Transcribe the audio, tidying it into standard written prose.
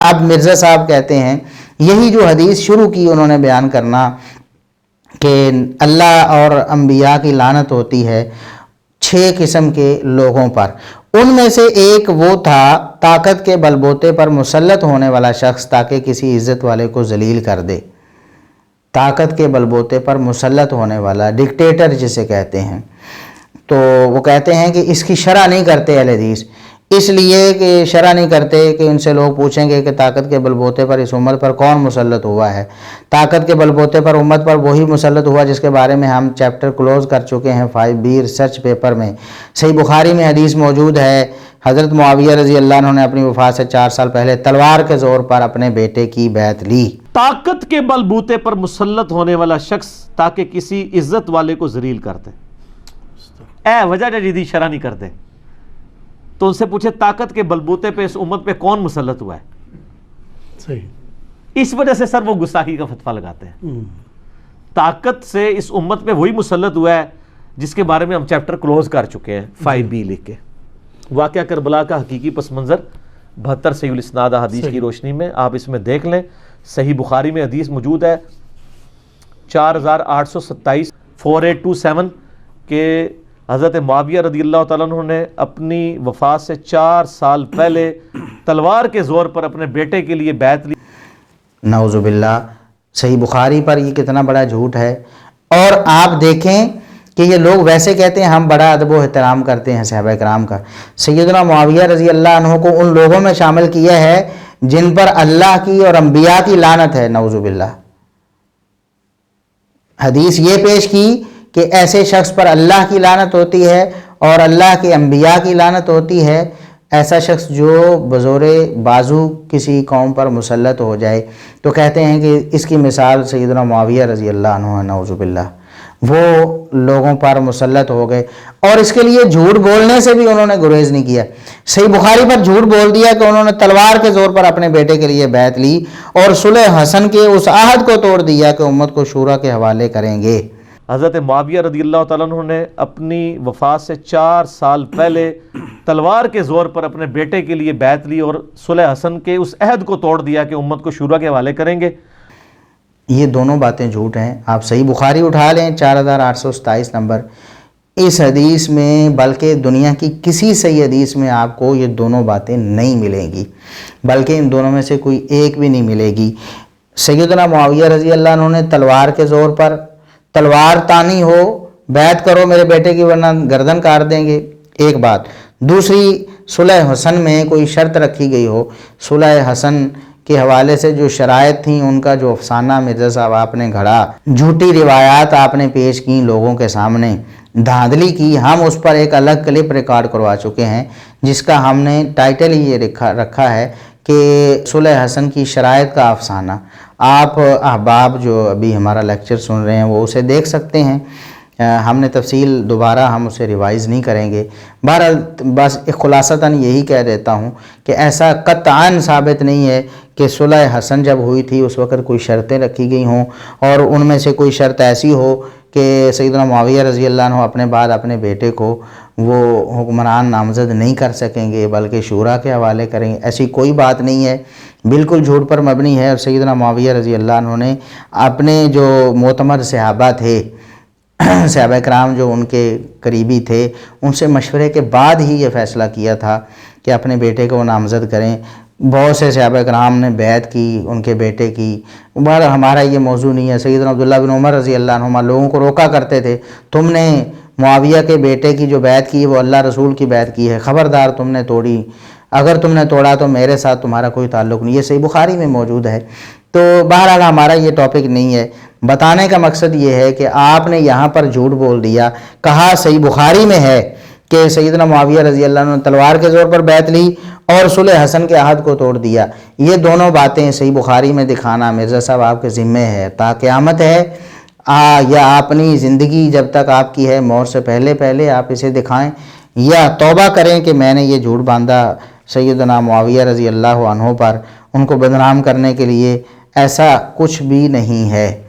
اب مرزا صاحب کہتے ہیں یہی جو حدیث شروع کی انہوں نے بیان کرنا کہ اللہ اور انبیاء کی لعنت ہوتی ہے 6 قسم کے لوگوں پر، ان میں سے ایک وہ تھا طاقت کے بلبوتے پر مسلط ہونے والا شخص تاکہ کسی عزت والے کو ذلیل کر دے۔ طاقت کے بلبوتے پر مسلط ہونے والا، ڈکٹیٹر جسے کہتے ہیں، تو وہ کہتے ہیں کہ اس کی شرح نہیں کرتے اہل حدیث، اس لیے کہ شرح نہیں کرتے کہ ان سے لوگ پوچھیں گے کہ طاقت کے بلبوتے پر اس امت پر کون مسلط ہوا ہے۔ طاقت کے بلبوتے پر امت پر وہی مسلط ہوا جس کے بارے میں ہم چیپٹر کلوز کر چکے ہیں 5B ریسرچ پیپر میں۔ صحیح بخاری میں حدیث موجود ہے، حضرت معاویہ رضی اللہ عنہ نے اپنی وفات سے 4 سال پہلے تلوار کے زور پر اپنے بیٹے کی بیعت لی۔ طاقت کے بلبوتے پر مسلط ہونے والا شخص تاکہ کسی عزت والے کو ذلیل کر دے۔ اے وجہ جدید شرح نہیں کرتے، تو ان سے پوچھے طاقت کے بلبوتے پہ اس امت پہ کون مسلط ہوا ہے؟ صحیح، اس وجہ سے سر وہ گستاخی کا فتویٰ لگاتے ہیں۔ طاقت سے اس امت پہ وہی مسلط ہوا ہے جس کے بارے میں ہم چیپٹر کلوز کر چکے ہیں 5B لکھ کے۔ واقعہ کربلا کا حقیقی پس منظر 72 صحیح الاسناد حدیث کی روشنی میں آپ اس میں دیکھ لیں۔ صحیح بخاری میں حدیث موجود ہے 4827 4827 کہ حضرت معاویہ رضی اللہ تعالیٰ عنہ نے اپنی وفات سے 4 سال پہلے تلوار کے زور پر اپنے بیٹے کے لیے بیعت لی۔ نعوذ باللہ، صحیح بخاری پر یہ کتنا بڑا جھوٹ ہے۔ اور آپ دیکھیں کہ یہ لوگ ویسے کہتے ہیں ہم بڑا ادب و احترام کرتے ہیں صحابہ کرام کا، سیدنا معاویہ رضی اللہ عنہ کو ان لوگوں میں شامل کیا ہے جن پر اللہ کی اور انبیاء کی لعنت ہے، نعوذ باللہ۔ حدیث یہ پیش کی کہ ایسے شخص پر اللہ کی لعنت ہوتی ہے اور اللہ کے انبیاء کی لعنت ہوتی ہے، ایسا شخص جو بزور بازو کسی قوم پر مسلط ہو جائے، تو کہتے ہیں کہ اس کی مثال سیدنا معاویہ رضی اللہ عنہ ہے، نعوذ باللہ۔ وہ لوگوں پر مسلط ہو گئے اور اس کے لیے جھوٹ بولنے سے بھی انہوں نے گریز نہیں کیا۔ صحیح بخاری پر جھوٹ بول دیا کہ انہوں نے تلوار کے زور پر اپنے بیٹے کے لیے بیعت لی اور صلح حسن کے اس عہد کو توڑ دیا کہ امت کو شورا کے حوالے کریں گے۔ حضرت معاویہ رضی اللہ تعالیٰ عنہ نے اپنی وفات سے 4 سال پہلے تلوار کے زور پر اپنے بیٹے کے لیے بیعت لی اور صلح حسن کے اس عہد کو توڑ دیا کہ امت کو شورا کے حوالے کریں گے۔ یہ دونوں باتیں جھوٹ ہیں۔ آپ صحیح بخاری اٹھا لیں 4827 نمبر، اس حدیث میں بلکہ دنیا کی کسی صحیح حدیث میں آپ کو یہ دونوں باتیں نہیں ملیں گی، بلکہ ان دونوں میں سے کوئی ایک بھی نہیں ملے گی۔ سیدنا معاویہ رضی اللہ عنہ نے تلوار کے زور پر تلوار تانی ہو بیعت کرو میرے بیٹے کی ورنہ گردن کاٹ دیں گے، ایک بات۔ دوسری، صلح حسن میں کوئی شرط رکھی گئی ہو، صلح حسن کے حوالے سے جو شرائط تھیں ان کا جو افسانہ مرزا صاحب آپ نے گھڑا، جھوٹی روایات آپ نے پیش کی لوگوں کے سامنے، دھاندلی کی، ہم اس پر ایک الگ کلپ ریکارڈ کروا چکے ہیں جس کا ہم نے ٹائٹل ہی یہ رکھا ہے کہ صلح حسن کی شرائط کا افسانہ۔ آپ احباب جو ابھی ہمارا لیکچر سن رہے ہیں وہ اسے دیکھ سکتے ہیں، ہم نے تفصیل دوبارہ ہم اسے ریوائز نہیں کریں گے۔ بہرحال بس خلاصتاً یہی کہہ دیتا ہوں کہ ایسا قطعاً ثابت نہیں ہے کہ صلح حسن جب ہوئی تھی اس وقت کوئی شرطیں رکھی گئی ہوں اور ان میں سے کوئی شرط ایسی ہو کہ سیدنا معاویہ رضی اللہ عنہ اپنے بعد اپنے بیٹے کو وہ حکمران نامزد نہیں کر سکیں گے بلکہ شورا کے حوالے کریں گے، ایسی کوئی بات نہیں ہے، بالکل جھوٹ پر مبنی ہے۔ اور سیدنا معاویہ رضی اللہ عنہ نے اپنے جو معتمد صحابہ تھے، صحابہ کرام جو ان کے قریبی تھے، ان سے مشورے کے بعد ہی یہ فیصلہ کیا تھا کہ اپنے بیٹے کو نامزد کریں۔ بہت سے صحابہ کرام نے بیعت کی ان کے بیٹے کی، بہرحال ہمارا یہ موضوع نہیں ہے۔ سیدنا عبداللہ بن عمر رضی اللہ عنہما لوگوں کو روکا کرتے تھے، تم نے معاویہ کے بیٹے کی جو بیعت کی وہ اللہ رسول کی بیعت کی ہے، خبردار تم نے توڑی، اگر تم نے توڑا تو میرے ساتھ تمہارا کوئی تعلق نہیں۔ یہ صحیح بخاری میں موجود ہے۔ تو بہرحال ہمارا یہ ٹاپک نہیں ہے، بتانے کا مقصد یہ ہے کہ آپ نے یہاں پر جھوٹ بول دیا، کہا صحیح بخاری میں ہے کہ سیدنا معاویہ رضی اللہ عنہ نے تلوار کے زور پر بیعت لی اور صلح حسن کے عہد کو توڑ دیا۔ یہ دونوں باتیں صحیح بخاری میں دکھانا مرزا صاحب آپ کے ذمے ہے، تا قیامت ہے یا اپنی زندگی جب تک آپ کی ہے موت سے پہلے آپ اسے دکھائیں یا توبہ کریں کہ میں نے یہ جھوٹ باندھا سیدنا معاویہ رضی اللہ عنہ پر، ان کو بدنام کرنے کے لیے۔ ایسا کچھ بھی نہیں ہے۔